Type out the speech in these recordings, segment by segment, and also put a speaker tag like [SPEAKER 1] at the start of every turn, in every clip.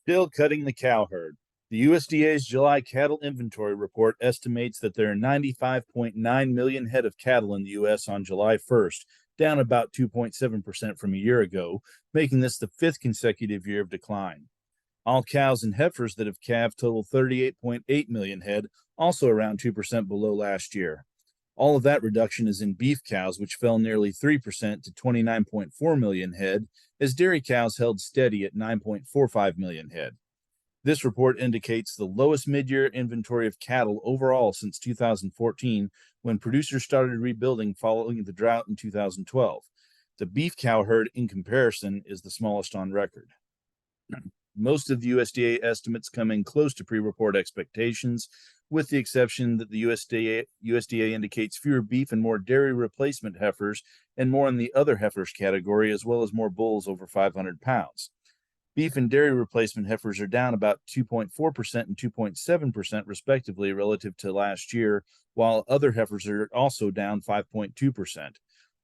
[SPEAKER 1] Still cutting the cow herd. The USDA's July cattle inventory report estimates that there are 95.9 million head of cattle in the U.S. on July 1st, down about 2.7% from a year ago, making this the fifth consecutive year of decline. All cows and heifers that have calved total 38.8 million head, also around 2% below last year. All of that reduction is in beef cows, which fell nearly 3% to 29.4 million head, as dairy cows held steady at 9.45 million head. This report indicates the lowest mid-year inventory of cattle overall since 2014, when producers started rebuilding following the drought in 2012. The beef cow herd, in comparison, is the smallest on record. Most of the USDA estimates come in close to pre-report expectations, with the exception that the USDA indicates fewer beef and more dairy replacement heifers and more in the other heifers category, as well as more bulls over 500 pounds. Beef and dairy replacement heifers are down about 2.4% and 2.7% respectively relative to last year, while other heifers are also down 5.2%.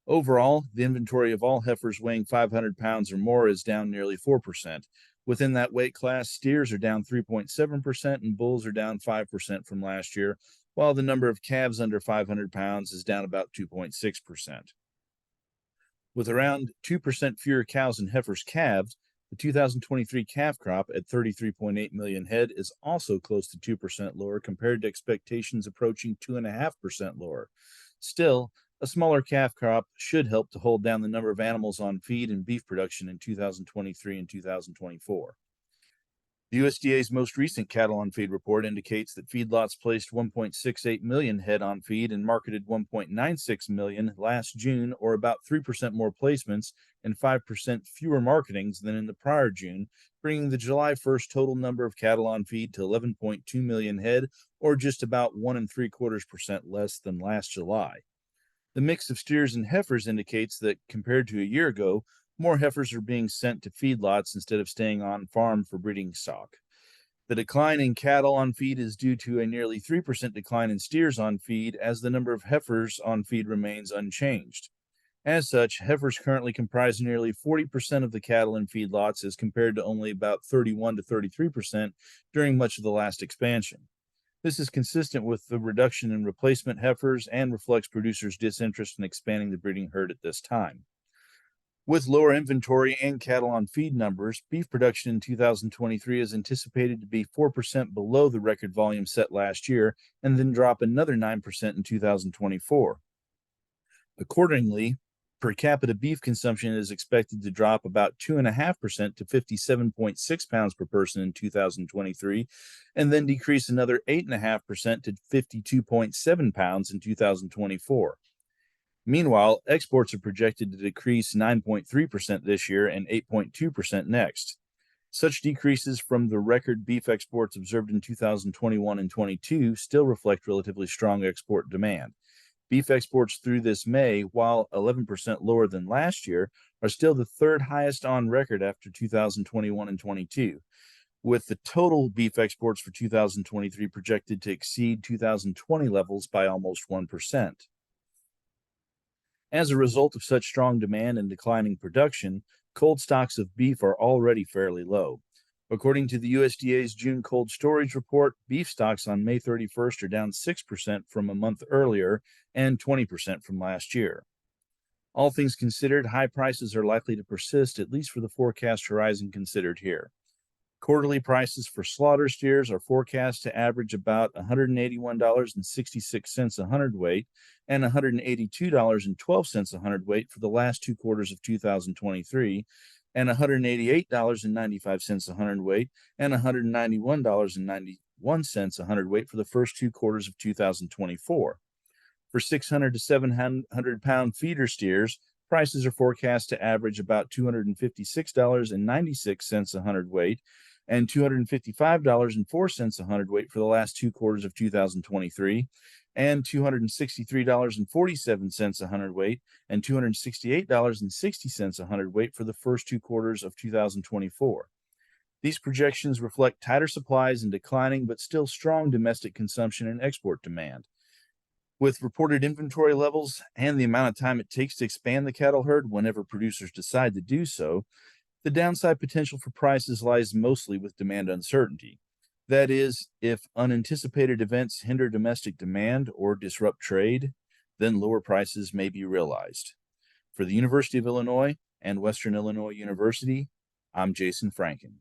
[SPEAKER 1] Overall, the inventory of all heifers weighing 500 pounds or more is down nearly 4%. Within that weight class, steers are down 3.7% and bulls are down 5% from last year, while the number of calves under 500 pounds is down about 2.6%. With around 2% fewer cows and heifers calved, the 2023 calf crop at 33.8 million head is also close to 2% lower compared to expectations approaching 2.5% lower. Still, a smaller calf crop should help to hold down the number of animals on feed and beef production in 2023 and 2024. The USDA's most recent cattle on feed report indicates that feedlots placed 1.68 million head on feed and marketed 1.96 million last June, or about 3% more placements and 5% fewer marketings than in the prior June, bringing the July 1st total number of cattle on feed to 11.2 million head, or just about 1.75% less than last July. The mix of steers and heifers indicates that, compared to a year ago, more heifers are being sent to feedlots instead of staying on farm for breeding stock. The decline in cattle on feed is due to a nearly 3% decline in steers on feed, as the number of heifers on feed remains unchanged. As such, heifers currently comprise nearly 40% of the cattle in feedlots, as compared to only about 31 to 33% during much of the last expansion. This is consistent with the reduction in replacement heifers and reflects producers' disinterest in expanding the breeding herd at this time. With lower inventory and cattle on feed numbers, beef production in 2023 is anticipated to be 4% below the record volume set last year, and then drop another 9% in 2024. Accordingly, per capita beef consumption is expected to drop about 2.5% to 57.6 pounds per person in 2023, and then decrease another 8.5% to 52.7 pounds in 2024. Meanwhile, exports are projected to decrease 9.3% this year and 8.2% next. Such decreases from the record beef exports observed in 2021 and 22 still reflect relatively strong export demand. Beef exports through this May, while 11% lower than last year, are still the third highest on record after 2021 and 22, with the total beef exports for 2023 projected to exceed 2020 levels by almost 1%. As a result of such strong demand and declining production, cold stocks of beef are already fairly low. According to the USDA's June cold storage report, beef stocks on May 31st are down 6% from a month earlier and 20% from last year. All things considered, high prices are likely to persist, at least for the forecast horizon considered here. Quarterly prices for slaughter steers are forecast to average about $181.66 a hundredweight and $182.12 a hundredweight for the last two quarters of 2023, and $188.95 a hundredweight and $191.91 a hundredweight for the first two quarters of 2024. For 600 to 700 pound feeder steers, prices are forecast to average about $256.96 a hundredweight and $255.04 a hundredweight for the last two quarters of 2023, and $263.47 a hundredweight and $268.60 a hundredweight for the first two quarters of 2024. These projections reflect tighter supplies and declining but still strong domestic consumption and export demand. With reported inventory levels and the amount of time it takes to expand the cattle herd whenever producers decide to do so, The downside potential for prices lies mostly with demand uncertainty. That is, if unanticipated events hinder domestic demand or disrupt trade, then lower prices may be realized. For the University of Illinois and Western Illinois University, I'm Jason Franken.